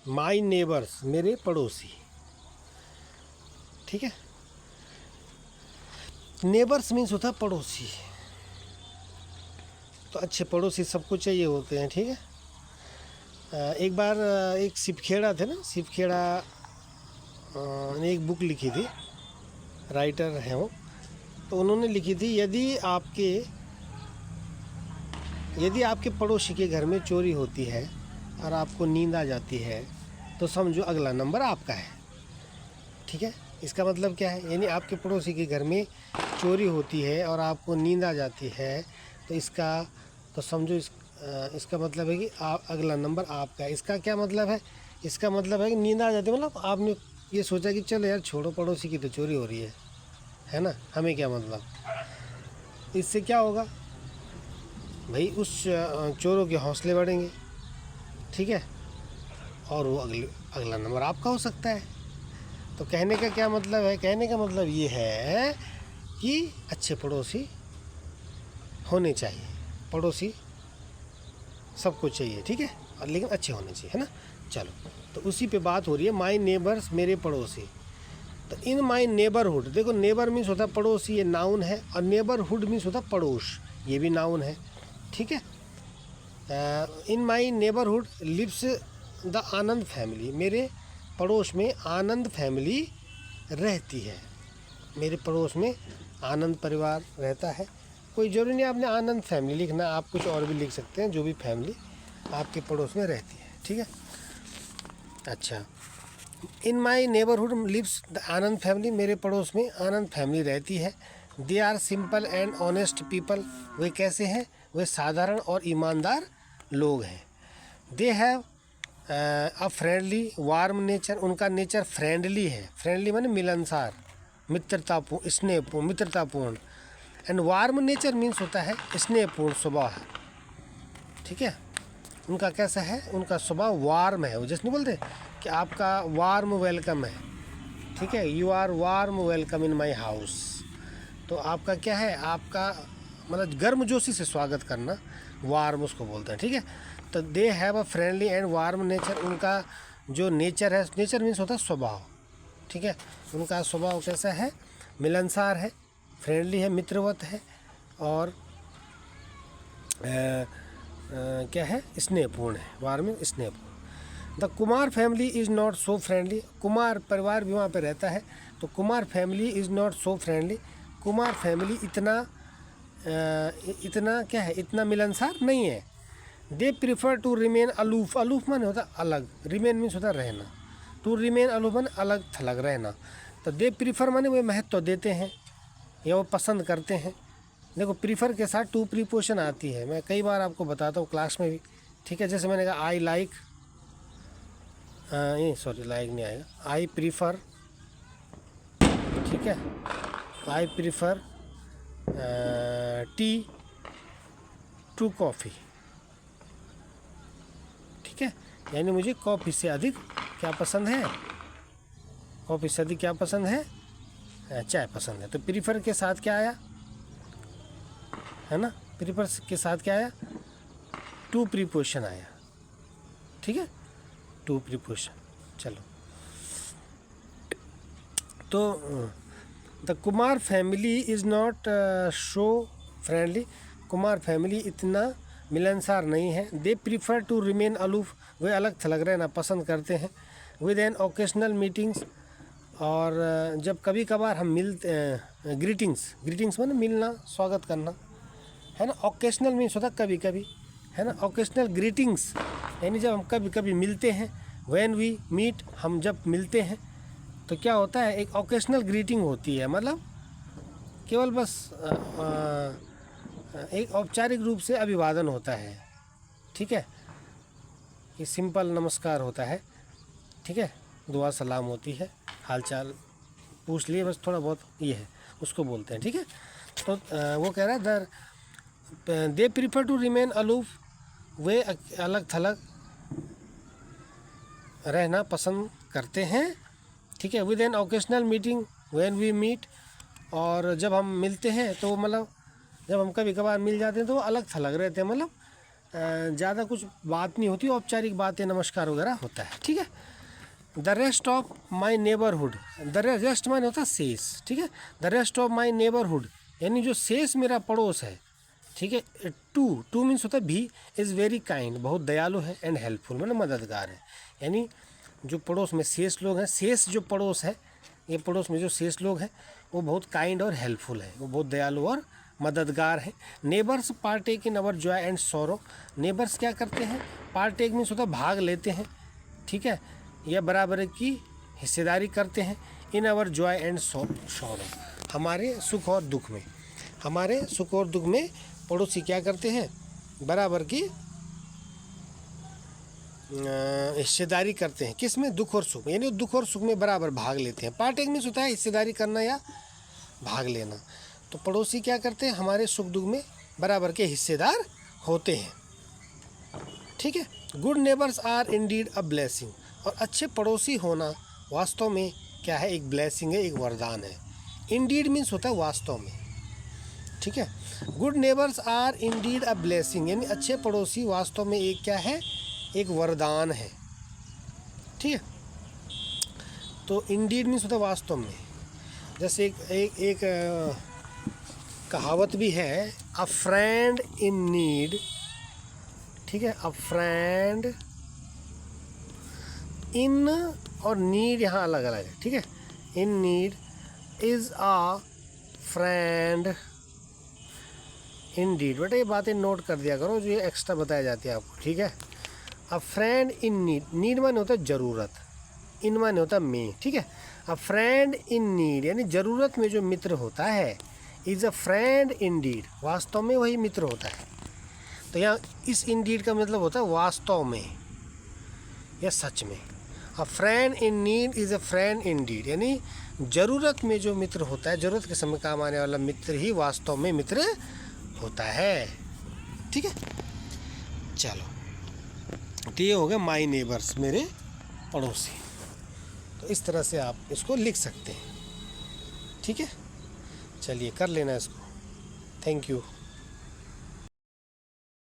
माई neighbours, मेरे पड़ोसी। ठीक है, नेबर्स मीन्स होता है पड़ोसी। तो अच्छे पड़ोसी सबको चाहिए होते हैं। ठीक है, एक बार एक सिपखेड़ा थे ना, सिपखेड़ा ने एक बुक लिखी थी, राइटर हैं वो। तो उन्होंने लिखी थी, यदि आपके पड़ोसी के घर में चोरी होती है और आपको नींद आ जाती है तो समझो अगला नंबर आपका है। ठीक है, इसका मतलब क्या है, यानी आपके पड़ोसी के घर में चोरी होती है और आपको नींद आ जाती है तो समझो इसका मतलब है कि अगला नंबर आपका है। इसका क्या मतलब है, इसका मतलब है कि नींद आ जाती है मतलब आपने ये सोचा कि चलो यार छोड़ो, पड़ोसी की तो चोरी हो रही है ना, हमें क्या मतलब। इससे क्या होगा भाई, उस चोरों के हौसले बढ़ेंगे। ठीक है, और वो अगला नंबर आपका हो सकता है। तो कहने का क्या मतलब है, कहने का मतलब ये है कि अच्छे पड़ोसी होने चाहिए। पड़ोसी सबको चाहिए, ठीक है, और लेकिन अच्छे होने चाहिए, है ना। चलो, तो उसी पे बात हो रही है, माई नेबर्स, मेरे पड़ोसी। तो इन माई नेबरहुड, देखो नेबर मीन्स होता है पड़ोसी, ये नाउन है, और नेबरहुड मीन्स होता है पड़ोस, ये भी नाउन है। ठीक है, in my neighbourhood lives the Anand family, मेरे पड़ोस में आनंद फैमिली रहती है। मेरे पड़ोस में आनंद परिवार रहता है। कोई ज़रूरी नहीं आपने आनंद फैमिली लिखना, आप कुछ और भी लिख सकते हैं, जो भी फैमिली आपके पड़ोस में रहती है। ठीक है, अच्छा, in my neighbourhood lives the Anand family, मेरे पड़ोस में आनंद फैमिली रहती है। They are simple and honest people, वे कैसे हैं, वे साधारण और ईमानदार लोग हैं। They have a friendly warm nature, उनका नेचर फ्रेंडली है। फ्रेंडली माने मिलनसार, मित्रतापूर्ण, स्नेहपूर्ण, मित्रतापूर्ण। एंड वार्म नेचर मीन्स होता है स्नेहपूर्ण स्वभाव है। ठीक है, उनका कैसा है, उनका स्वभाव वार्म है। वो जैसे नहीं बोलते कि आपका वार्म वेलकम है। ठीक है, you are warm welcome in my house. तो आपका क्या है, आपका मतलब गर्मजोशी से स्वागत करना, वार्म उसको बोलते हैं। ठीक है, तो दे have a friendly and warm nature, उनका जो नेचर है, नेचर मीन्स होता है स्वभाव। ठीक है, उनका स्वभाव कैसा है, मिलनसार है, फ्रेंडली है, मित्रवत है, और क्या है, स्नेहपूर्ण है, वार्म स्नेहपूर्ण। The Kumar family is not so friendly, Kumar परिवार भी वहाँ पे रहता है। तो Kumar family is not so friendly, Kumar family इतना क्या है, इतना मिलनसार नहीं है। They prefer to remain aloof, aloof माने होता अलग, रिमेन मीन्स होता रहना, टू रिमेन अलूफ माने अलग थलग रहना। तो दे प्रीफर माने वे महत्व देते हैं या वो पसंद करते हैं। देखो प्रीफर के साथ टू प्रीपोजिशन आती है, मैं कई बार आपको बताता हूँ क्लास में भी। ठीक है, जैसे मैंने कहा आई लाइक, सॉरी लाइक नहीं आएगा, आई प्रीफर। ठीक है, I prefer tea to coffee. ठीक है, यानी मुझे कॉफ़ी से अधिक क्या पसंद है, कॉफ़ी से अधिक क्या पसंद है, चाय पसंद है। तो प्रीफर के साथ क्या आया, है ना, प्रीफर के साथ क्या आया, टू प्रीपोजिशन आया। ठीक है, टू प्रीपोजिशन। चलो, तो the Kumar family is not so friendly, Kumar family इतना मिलनसार नहीं है। They prefer to remain aloof, वे अलग थलग रहना पसंद करते हैं। विद एन ओकेशनल मीटिंग्स, और जब कभी कभार हम मिलते, ग्रीटिंग्स माने मिलना, स्वागत करना, है ना। ओकेशनल मीन्स होता कभी कभी, है ना। ओकेशनल ग्रीटिंग्स यानी जब हम कभी कभी मिलते हैं। व्हेन वी मीट, हम जब मिलते हैं तो क्या होता है, एक ओकेशनल ग्रीटिंग होती है, मतलब केवल बस एक औपचारिक रूप से अभिवादन होता है। ठीक है, ये सिंपल नमस्कार होता है। ठीक है, दुआ सलाम होती है, हालचाल पूछ लिए बस, थोड़ा बहुत ये है, उसको बोलते हैं। ठीक है, तो वो कह रहा है they prefer to remain aloof, वे अलग थलग रहना पसंद करते हैं। ठीक है, with an occasional meeting when we meet, और जब हम मिलते हैं तो मतलब जब हम कभी कभार मिल जाते हैं तो वो अलग थलग रहते हैं, मतलब ज़्यादा कुछ बात नहीं होती, औपचारिक बातें नमस्कार वगैरह होता है, ठीक है। The rest of my neighbourhood, the rest माने होता है शेष, ठीक है। The rest of my neighbourhood यानी जो शेष मेरा पड़ोस है, ठीक है। टू मीन्स होता है भी, इज़ वेरी काइंड, बहुत दयालु है, एंड हेल्पफुल मतलब मददगार है। यानी जो पड़ोस में शेष लोग हैं, शेष जो पड़ोस है, ये पड़ोस में जो शेष लोग हैं वो बहुत काइंड और हेल्पफुल है, वो बहुत दयालु और मददगार है। Neighbours partake in our Joy and sorrow, neighbours क्या करते हैं, पार्टेक मीन्स होता है भाग लेते हैं, ठीक है, या बराबर की हिस्सेदारी करते हैं, इन अवर जॉय एंड सॉरो, हमारे सुख और दुख में, हमारे सुख और दुख में पड़ोसी क्या करते हैं, बराबर की हिस्सेदारी करते हैं, किस में, दुख और सुख, यानी दुख और सुख में बराबर भाग लेते हैं। पार्टेक मीन्स होता है हिस्सेदारी करना या भाग लेना। तो पड़ोसी क्या करते हैं, हमारे सुख दुख में बराबर के हिस्सेदार होते हैं, ठीक है। Good neighbours are indeed a blessing, और अच्छे पड़ोसी होना वास्तव में क्या है, एक ब्लेसिंग है, एक वरदान है। इंडीड मीन्स होता है वास्तव में, ठीक है। Good neighbours are indeed a blessing यानी अच्छे पड़ोसी वास्तव में एक क्या है, एक वरदान है, ठीक है। तो इंडीड मीन्स होता है वास्तव में। जैसे एक कहावत भी है, अ फ्रेंड इन नीड, ठीक है, अ फ्रेंड इन और नीड यहाँ अलग अलग है, ठीक है। In need is a friend Indeed. बेटा ये बातें नोट कर दिया करो, जो ये एक्स्ट्रा बताया जाती है आपको, ठीक है। अ फ्रेंड इन नीड, नीड माने होता है ज़रूरत, इन माने होता है में, ठीक है। अ फ्रेंड इन नीड यानी ज़रूरत में जो मित्र होता है, इज़ अ फ्रेंड इंडीड, वास्तव में वही मित्र होता है। तो यहाँ इस इंडीड का मतलब होता है वास्तव में या सच में। अ friend in need is a friend Indeed यानी ज़रूरत में जो मित्र होता है, ज़रूरत के समय काम आने वाला मित्र ही वास्तव में मित्र होता है, ठीक है। चलो, तो ये हो गया माई नेबर्स, मेरे पड़ोसी। तो इस तरह से आप इसको लिख सकते हैं, ठीक है। चलिए कर लेना इसको। Thank you.